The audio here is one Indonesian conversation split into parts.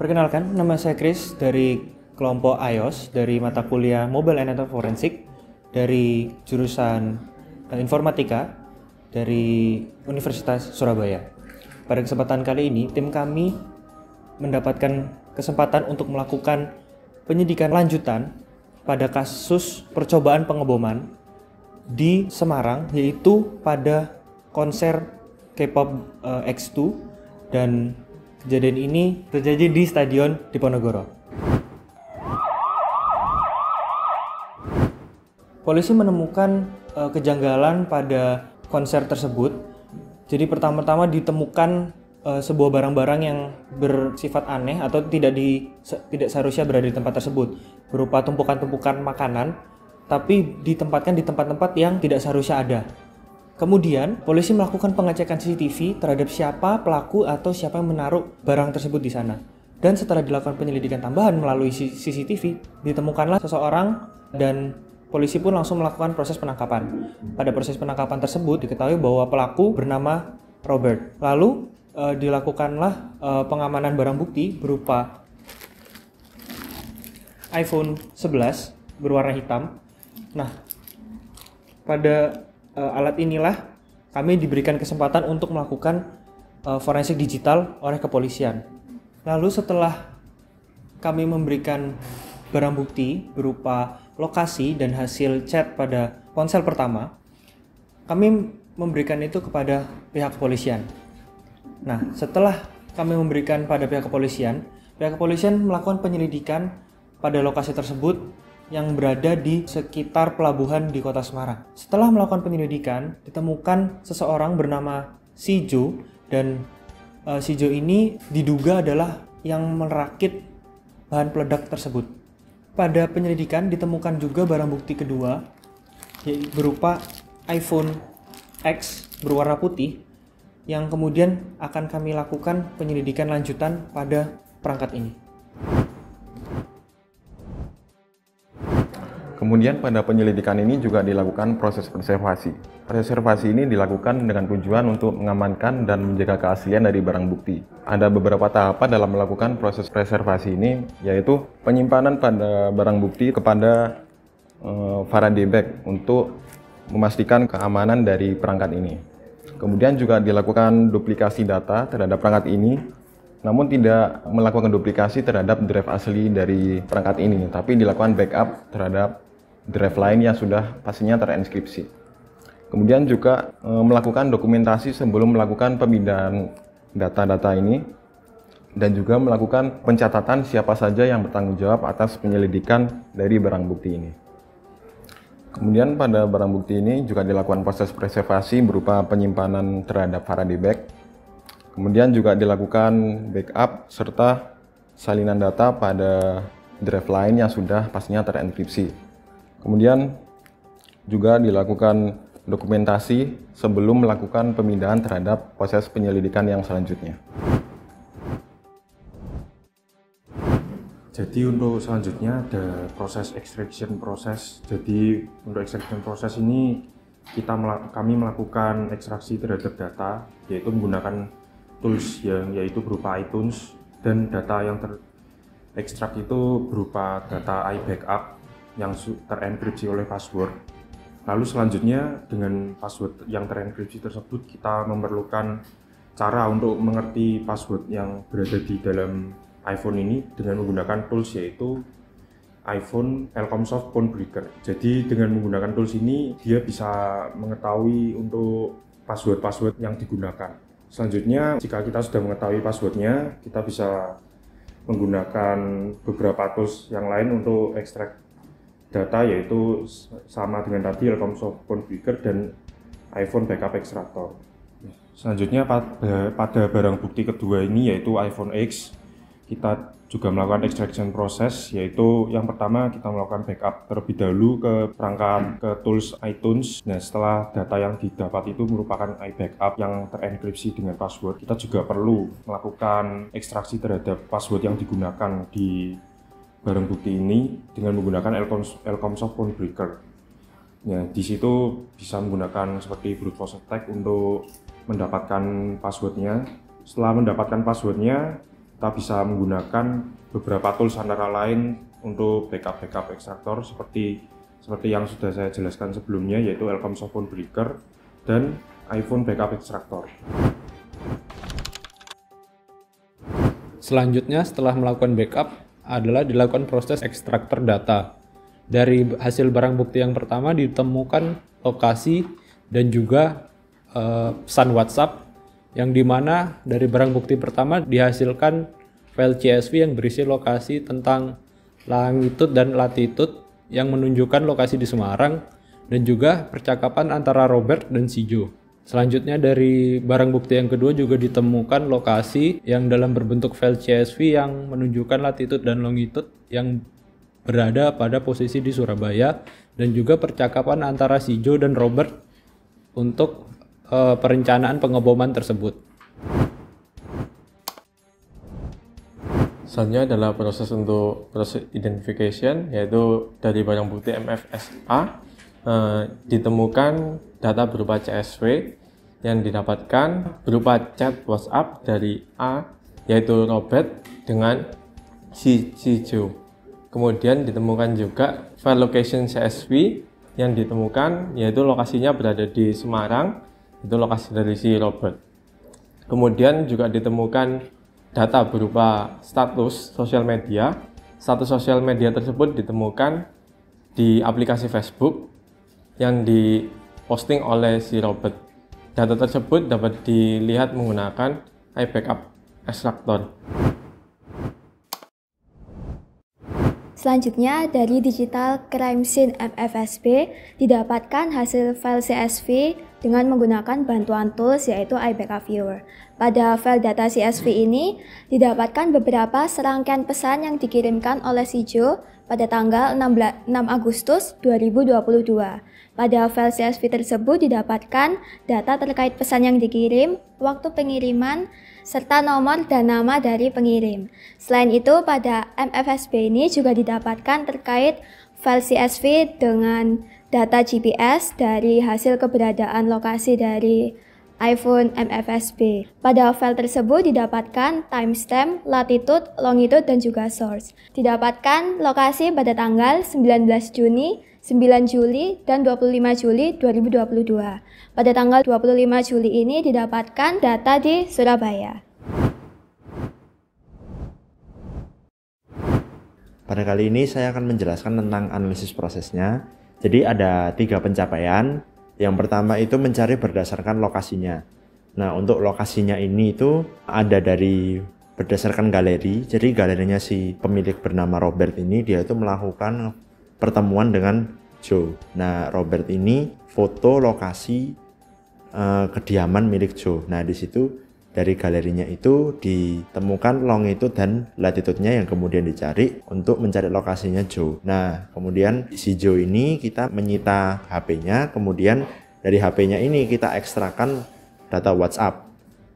Perkenalkan, nama saya Chris dari kelompok iOS dari mata kuliah Mobile and Network Forensic dari jurusan Informatika dari Universitas Surabaya. Pada kesempatan kali ini, tim kami mendapatkan kesempatan untuk melakukan penyidikan lanjutan pada kasus percobaan pengeboman di Semarang, yaitu pada konser K-pop X2, dan kejadian ini terjadi di Stadion Diponegoro. Polisi menemukan kejanggalan pada konser tersebut. Jadi pertama-tama ditemukan sebuah barang-barang yang bersifat aneh atau tidak seharusnya berada di tempat tersebut, berupa tumpukan-tumpukan makanan, tapi ditempatkan di tempat-tempat yang tidak seharusnya ada. Kemudian, polisi melakukan pengecekan CCTV terhadap siapa pelaku atau siapa yang menaruh barang tersebut di sana. Dan setelah dilakukan penyelidikan tambahan melalui CCTV, ditemukanlah seseorang dan polisi pun langsung melakukan proses penangkapan. Pada proses penangkapan tersebut diketahui bahwa pelaku bernama Robert. Lalu dilakukanlah pengamanan barang bukti berupa iPhone 11 berwarna hitam. Nah, pada alat inilah kami diberikan kesempatan untuk melakukan forensik digital oleh kepolisian. Lalu setelah kami memberikan barang bukti berupa lokasi dan hasil chat pada ponsel pertama, kami memberikan itu kepada pihak kepolisian. Nah, setelah kami memberikan pada pihak kepolisian melakukan penyelidikan pada lokasi tersebut yang berada di sekitar pelabuhan di kota Semarang. Setelah melakukan penyelidikan, ditemukan seseorang bernama Sijo, dan Sijo ini diduga adalah yang merakit bahan peledak tersebut. Pada penyelidikan ditemukan juga barang bukti kedua, yaitu berupa iPhone X berwarna putih, yang kemudian akan kami lakukan penyelidikan lanjutan pada perangkat ini. Kemudian pada penyelidikan ini juga dilakukan proses preservasi. Preservasi ini dilakukan dengan tujuan untuk mengamankan dan menjaga keaslian dari barang bukti. Ada beberapa tahapan dalam melakukan proses preservasi ini, yaitu penyimpanan pada barang bukti kepada Faraday bag untuk memastikan keamanan dari perangkat ini. Kemudian juga dilakukan duplikasi data terhadap perangkat ini, namun tidak melakukan duplikasi terhadap drive asli dari perangkat ini, tapi dilakukan backup terhadap drive lain yang sudah pastinya terenskripsi. Kemudian juga melakukan dokumentasi sebelum melakukan pemindahan data-data ini, dan juga melakukan pencatatan siapa saja yang bertanggung jawab atas penyelidikan dari barang bukti ini. Kemudian pada barang bukti ini juga dilakukan proses preservasi berupa penyimpanan terhadap Faraday bag. Kemudian juga dilakukan backup serta salinan data pada drive lain yang sudah pastinya terenkripsi. Kemudian juga dilakukan dokumentasi sebelum melakukan pemindahan terhadap proses penyelidikan yang selanjutnya. Jadi untuk selanjutnya ada proses extraction proses. Jadi untuk extraction proses ini kami melakukan ekstraksi terhadap data, yaitu menggunakan tools yaitu berupa iTunes, dan data yang terekstrak itu berupa data iBackup yang terenkripsi oleh password. Lalu selanjutnya dengan password yang terenkripsi tersebut kita memerlukan cara untuk mengerti password yang berada di dalam iPhone ini dengan menggunakan tools yaitu iPhone Elcomsoft Phone Breaker. Jadi dengan menggunakan tools ini dia bisa mengetahui untuk password yang digunakan. Selanjutnya jika kita sudah mengetahui passwordnya, kita bisa menggunakan beberapa tools yang lain untuk ekstrak data, yaitu sama dengan tadi Elcomsoft Phone Breaker dan iPhone Backup Extractor. Selanjutnya pada barang bukti kedua ini yaitu iPhone X, kita juga melakukan extraction proses, yaitu yang pertama kita melakukan backup terlebih dahulu ke tools iTunes. Nah, setelah data yang didapat itu merupakan iBackup yang terenkripsi dengan password, kita juga perlu melakukan ekstraksi terhadap password yang digunakan di barang bukti ini dengan menggunakan Elcomsoft Phone Breaker. Ya, di situ bisa menggunakan seperti brute force attack untuk mendapatkan passwordnya. Setelah mendapatkan passwordnya, kita bisa menggunakan beberapa tools antara lain untuk backup ekstraktor seperti yang sudah saya jelaskan sebelumnya, yaitu Elcom Softphone Breaker dan iPhone Backup Extractor. Selanjutnya setelah melakukan backup adalah dilakukan proses ekstraktor data. Dari hasil barang bukti yang pertama ditemukan lokasi dan juga pesan WhatsApp, yang dimana dari barang bukti pertama dihasilkan file CSV yang berisi lokasi tentang longitude dan latitude yang menunjukkan lokasi di Semarang, dan juga percakapan antara Robert dan si Joe. Selanjutnya dari barang bukti yang kedua juga ditemukan lokasi yang dalam berbentuk file CSV yang menunjukkan latitude dan longitude yang berada pada posisi di Surabaya, dan juga percakapan antara si Joe dan Robert untuk perencanaan pengeboman tersebut. Selanjutnya adalah proses identification, yaitu dari barang bukti MFSA ditemukan data berupa CSV yang didapatkan berupa chat WhatsApp dari A, yaitu Robert, dengan si Joe. Kemudian ditemukan juga file location CSV yang ditemukan, yaitu lokasinya berada di Semarang, itu lokasi dari si Robert. Kemudian juga ditemukan data berupa status sosial media. Status sosial media tersebut ditemukan di aplikasi Facebook yang diposting oleh si Robert. Data tersebut dapat dilihat menggunakan iBackup Extractor. Selanjutnya, dari Digital Crime Scene MFSB didapatkan hasil file CSV dengan menggunakan bantuan tools yaitu iBackup Viewer. Pada file data CSV ini didapatkan beberapa serangkaian pesan yang dikirimkan oleh si Joe pada tanggal 6 Agustus 2022. Pada file CSV tersebut didapatkan data terkait pesan yang dikirim, waktu pengiriman, serta nomor dan nama dari pengirim. Selain itu, pada MFSB ini juga didapatkan terkait file CSV dengan data GPS dari hasil keberadaan lokasi dari iPhone MFSB. Pada file tersebut didapatkan timestamp, latitude, longitude, dan juga source. Didapatkan lokasi pada tanggal 19 Juni, 9 Juli, dan 25 Juli 2022. Pada tanggal 25 Juli ini didapatkan data di Surabaya. Pada kali ini saya akan menjelaskan tentang analisis prosesnya. Jadi ada 3 pencapaian. Yang pertama itu mencari berdasarkan lokasinya. Nah, untuk lokasinya ini itu ada dari berdasarkan galeri. Jadi galerinya si pemilik bernama Robert ini, dia itu melakukan pertemuan dengan Joe. Nah, Robert ini foto lokasi kediaman milik Joe. Nah, di situ dari galerinya itu ditemukan longitude dan latitude-nya yang kemudian dicari untuk mencari lokasinya Joe. Nah, kemudian si Joe ini kita menyita HP-nya, kemudian dari HP-nya ini kita ekstrakan data WhatsApp.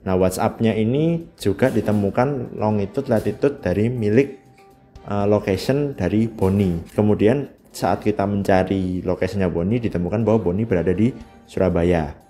Nah, WhatsApp-nya ini juga ditemukan longitude latitude dari milik location dari Boni. Kemudian saat kita mencari lokasinya Boni ditemukan bahwa Boni berada di Surabaya.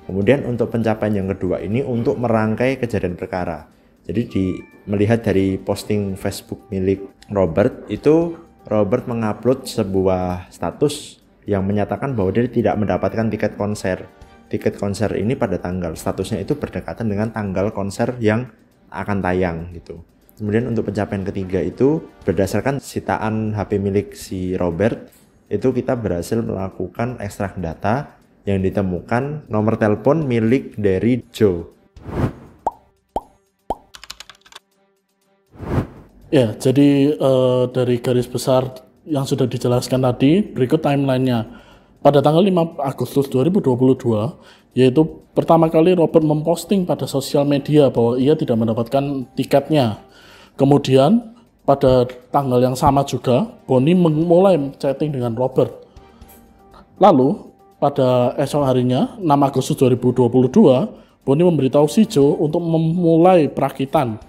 Kemudian untuk pencapaian yang kedua ini untuk merangkai kejadian perkara. Jadi melihat dari posting Facebook milik Robert, itu Robert mengupload sebuah status yang menyatakan bahwa dia tidak mendapatkan tiket konser. Tiket konser ini pada tanggal, statusnya itu berdekatan dengan tanggal konser yang akan tayang gitu. Kemudian untuk pencapaian ketiga itu berdasarkan sitaan HP milik si Robert, itu kita berhasil melakukan ekstrak data yang ditemukan nomor telepon milik dari Joe. Ya, jadi dari garis besar yang sudah dijelaskan tadi, berikut timelinenya. Pada tanggal 5 Agustus 2022, yaitu pertama kali Robert memposting pada sosial media bahwa ia tidak mendapatkan tiketnya. Kemudian pada tanggal yang sama juga, Boni mulai chatting dengan Robert. Lalu pada esok harinya, 6 Agustus 2022, Boni memberitahu si Joe untuk memulai perakitan.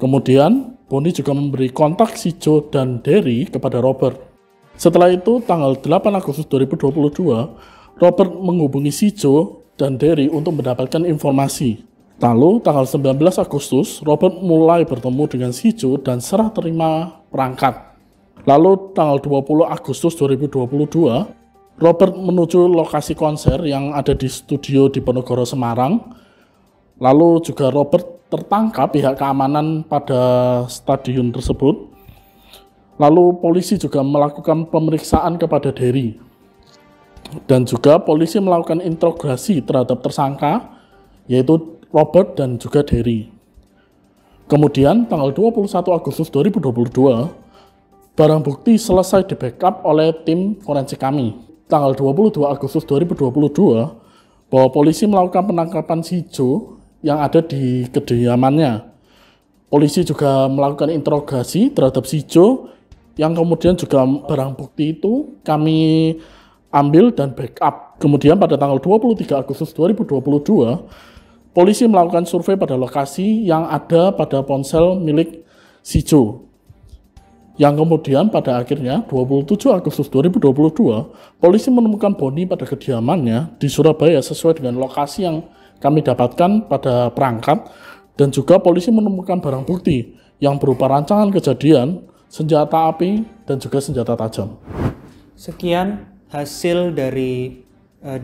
Kemudian, Boni juga memberi kontak si Joe dan Derry kepada Robert. Setelah itu, tanggal 8 Agustus 2022, Robert menghubungi si Joe dan Derry untuk mendapatkan informasi. Lalu tanggal 19 Agustus, Robert mulai bertemu dengan si Joe dan serah terima perangkat. Lalu tanggal 20 Agustus 2022, Robert menuju lokasi konser yang ada di studio Diponegoro Semarang. Lalu juga Robert tertangkap pihak keamanan pada stadion tersebut. Lalu polisi juga melakukan pemeriksaan kepada Derry. Dan juga polisi melakukan interogasi terhadap tersangka, yaitu Robert dan juga Derry. Kemudian tanggal 21 Agustus 2022, barang bukti selesai di backup oleh tim forensik kami. Tanggal 22 Agustus 2022, bahwa polisi melakukan penangkapan si Joe yang ada di kediamannya. Polisi juga melakukan interogasi terhadap si Joe, yang kemudian juga barang bukti itu kami ambil dan backup. Kemudian pada tanggal 23 Agustus 2022, polisi melakukan survei pada lokasi yang ada pada ponsel milik si Joe. Yang kemudian pada akhirnya 27 Agustus 2022, polisi menemukan Boni pada kediamannya di Surabaya sesuai dengan lokasi yang kami dapatkan pada perangkat, dan juga polisi menemukan barang bukti yang berupa rancangan kejadian, senjata api, dan juga senjata tajam. Sekian hasil dari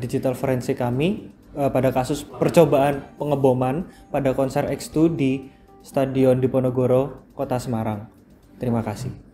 digital forensik kami pada kasus percobaan pengeboman pada konser X2 di Stadion Diponegoro, Kota Semarang. Terima kasih.